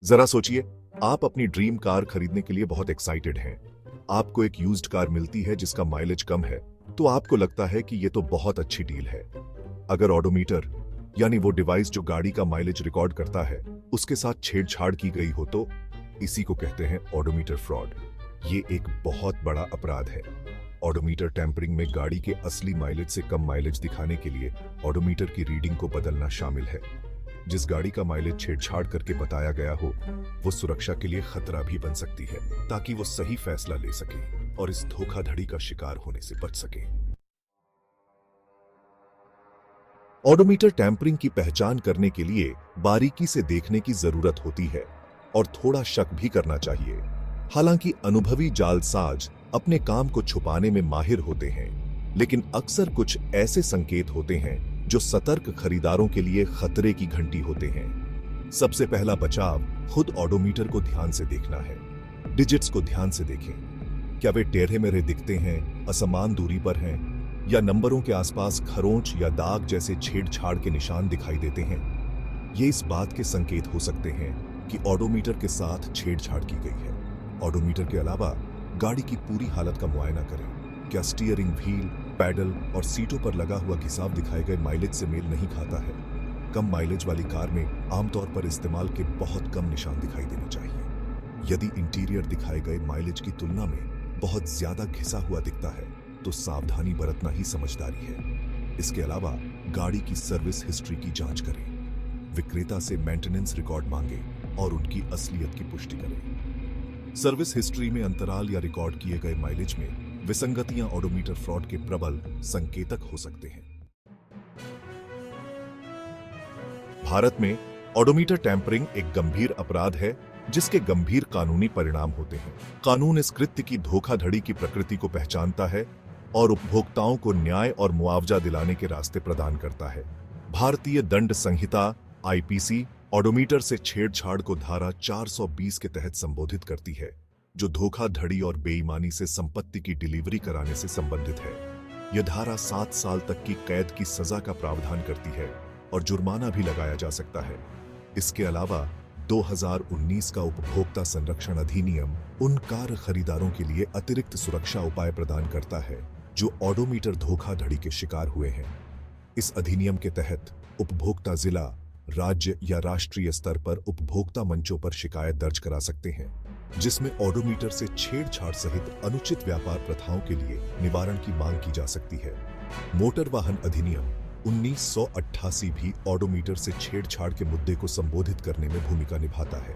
जरा सोचिए, आप अपनी ड्रीम कार खरीदने के लिए बहुत एक्साइटेड हैं। आपको एक यूज्ड कार मिलती है जिसका माइलेज कम है, तो आपको लगता है कि ये तो बहुत अच्छी डील है। अगर ऑडोमीटर यानी वो डिवाइस जो गाड़ी का माइलेज रिकॉर्ड करता है, उसके साथ छेड़छाड़ की गई हो तो इसी को कहते हैं ऑडोमीटर फ्रॉड। ये एक बहुत बड़ा अपराध है। ऑडोमीटर टैंपरिंग में गाड़ी के असली माइलेज से कम माइलेज दिखाने के लिए ऑडोमीटर की रीडिंग को बदलना शामिल है। जिस गाड़ी का माइलेज छेड़छाड़ करके बताया गया हो, वो सुरक्षा के लिए खतरा भी बन सकती है, ताकि वो सही फैसला ले सके और इस धोखाधड़ी का शिकार होने से बच सके। ऑडोमीटर टैंपरिंग की पहचान करने के लिए बारीकी से देखने की जरूरत होती है और थोड़ा शक भी करना चाहिए। हालांकि अनुभवी जालसाज अपने काम को छुपाने में माहिर होते हैं, लेकिन अक्सर कुछ ऐसे संकेत होते हैं जो सतर्क खरीदारों के लिए खतरे की घंटी होते हैं। सबसे पहला बचाव खुद ऑडोमीटर को ध्यान से देखना है। डिजिट्स को ध्यान से देखें। क्या वे टेढ़े मेढ़े दिखते हैं, असमान दूरी पर हैं, या नंबरों के आसपास खरोंच या दाग जैसे छेड़छाड़ के निशान दिखाई देते हैं? ये इस बात के संकेत हो सकते हैं कि ऑडोमीटर के साथ छेड़छाड़ की गई है। ऑडोमीटर के अलावा गाड़ी की पूरी हालत का मुआयना करें। क्या स्टीयरिंग व्हील, पैडल और सीटों पर लगा हुआ घिसाव दिखाए गए माइलेज से मेल नहीं खाता है? कम माइलेज वाली कार में आमतौर पर इस्तेमाल के बहुत कम निशान दिखाई देने चाहिए। यदि इंटीरियर दिखाए गए माइलेज की तुलना में बहुत ज्यादा घिसा हुआ दिखता है, तो सावधानी बरतना ही समझदारी है। इसके अलावा गाड़ी की सर्विस हिस्ट्री की जांच करें। विक्रेता से मेंटेनेंस रिकॉर्ड मांगें और उनकी असलियत की पुष्टि करें। सर्विस हिस्ट्री में अंतराल या रिकॉर्ड किए गए माइलेज में विसंगतियां ऑडोमीटर फ्रॉड के प्रबल संकेतक हो सकते हैं। भारत में ऑडोमीटर टैंपरिंग एक गंभीर अपराध है, जिसके गंभीर कानूनी परिणाम होते हैं। कानून इस कृत्य की धोखाधड़ी की प्रकृति को पहचानता है और उपभोक्ताओं को न्याय और मुआवजा दिलाने के रास्ते प्रदान करता है। भारतीय दंड संहिता (आईपीसी) ऑडोमीटर से छेड़छाड़ को धारा 420 के तहत संबोधित करती है, जो धोखाधड़ी और बेईमानी से संपत्ति की डिलीवरी कराने से संबंधित है। यह धारा 7 साल तक की कैद की सजा का प्रावधान करती है और जुर्माना भी लगाया जा सकता है। इसके अलावा 2019 का उपभोक्ता संरक्षण अधिनियम उन कार खरीदारों के लिए अतिरिक्त सुरक्षा उपाय प्रदान करता है जो ऑडोमीटर धोखाधड़ी के शिकार हुए हैं। इस अधिनियम के तहत उपभोक्ता जिला, राज्य या राष्ट्रीय स्तर पर उपभोक्ता मंचों पर शिकायत दर्ज करा सकते हैं, जिसमें ऑडोमीटर से छेड़छाड़ सहित अनुचित व्यापार प्रथाओं के लिए निवारण की मांग की जा सकती है। मोटर वाहन अधिनियम 1988 भी ऑडोमीटर से छेड़छाड़ के मुद्दे को संबोधित करने में भूमिका निभाता है।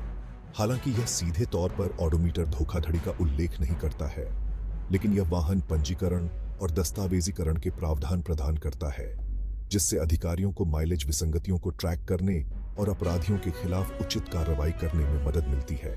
हालांकि यह सीधे तौर पर ऑडोमीटर धोखाधड़ी का उल्लेख नहीं करता है, लेकिन यह वाहन पंजीकरण और दस्तावेजीकरण के प्रावधान प्रदान करता है, जिससे अधिकारियों को माइलेज विसंगतियों को ट्रैक करने और अपराधियों के खिलाफ उचित कार्रवाई करने में मदद मिलती है।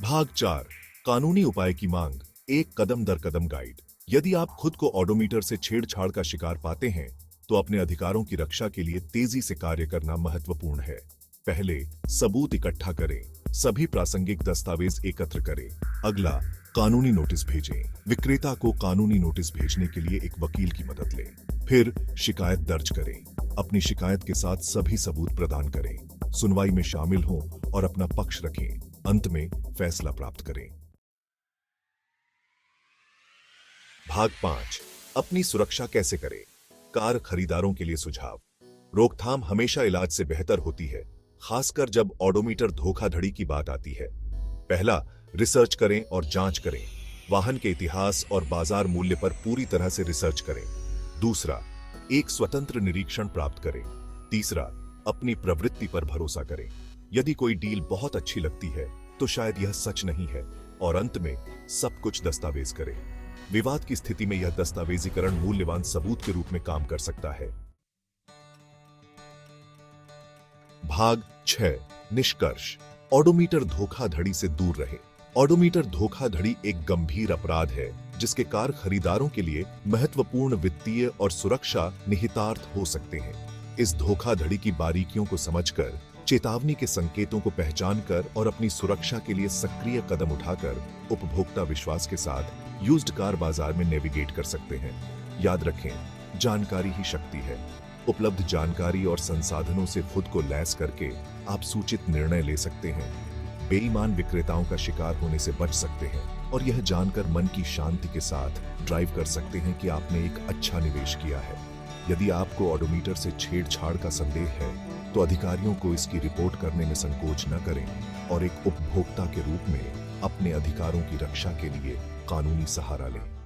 भाग 4 कानूनी उपाय की मांग, एक कदम दर कदम गाइड। यदि आप खुद को ऑडोमीटर से छेड़छाड़ का शिकार पाते हैं, तो अपने अधिकारों की रक्षा के लिए तेजी से कार्य करना महत्वपूर्ण है। पहले, सबूत इकट्ठा करें। सभी प्रासंगिक दस्तावेज एकत्र करें। अगला, कानूनी नोटिस भेजें। विक्रेता को कानूनी नोटिस भेजने के लिए एक वकील की मदद लें। फिर शिकायत दर्ज करें। अपनी शिकायत के साथ सभी सबूत प्रदान करें। सुनवाई में शामिल हों और अपना पक्ष रखें। अंत में फैसला प्राप्त करें। भाग 5 अपनी सुरक्षा कैसे करें। कार खरीदारों के लिए सुझाव। रोकथाम हमेशा इलाज से बेहतर होती है, खासकर जब ऑडोमीटर धोखाधड़ी की बात आती है। पहला, रिसर्च करें और जांच करें। वाहन के इतिहास और बाजार मूल्य पर पूरी तरह से रिसर्च करें। दूसरा, एक स्वतंत्र निरीक्षण प्राप्त करें। तीसरा, अपनी प्रवृत्ति पर भरोसा करें। यदि कोई डील बहुत अच्छी लगती है, तो शायद यह सच नहीं है। और अंत में, सब कुछ दस्तावेज करें। विवाद की स्थिति में यह दस्तावेजीकरण मूल्यवान सबूत के रूप में काम कर सकता है। भाग 6 निष्कर्ष। ऑडोमीटर धोखाधड़ी से दूर रहे। ऑडोमीटर धोखाधड़ी एक गंभीर अपराध है, जिसके कार खरीदारों के लिए महत्वपूर्ण वित्तीय और सुरक्षा निहितार्थ हो सकते हैं। इस धोखाधड़ी की बारीकियों को समझकर, चेतावनी के संकेतों को पहचानकर और अपनी सुरक्षा के लिए सक्रिय कदम उठाकर उपभोक्ता विश्वास के साथ यूज्ड कार बाजार में नेविगेट कर सकते हैं। याद रखें, जानकारी ही शक्ति है। उपलब्ध जानकारी और संसाधनों से खुद को लैस करके आप सूचित निर्णय ले सकते हैं, बेईमान विक्रेताओं का शिकार होने से बच सकते हैं और यह जानकर मन की शांति के साथ ड्राइव कर सकते हैं कि आपने एक अच्छा निवेश किया है। यदि आपको ऑडोमीटर से छेड़छाड़ का संदेह है तो अधिकारियों को इसकी रिपोर्ट करने में संकोच न करें और एक उपभोक्ता के रूप में अपने अधिकारों की रक्षा के लिए कानूनी सहारा लें।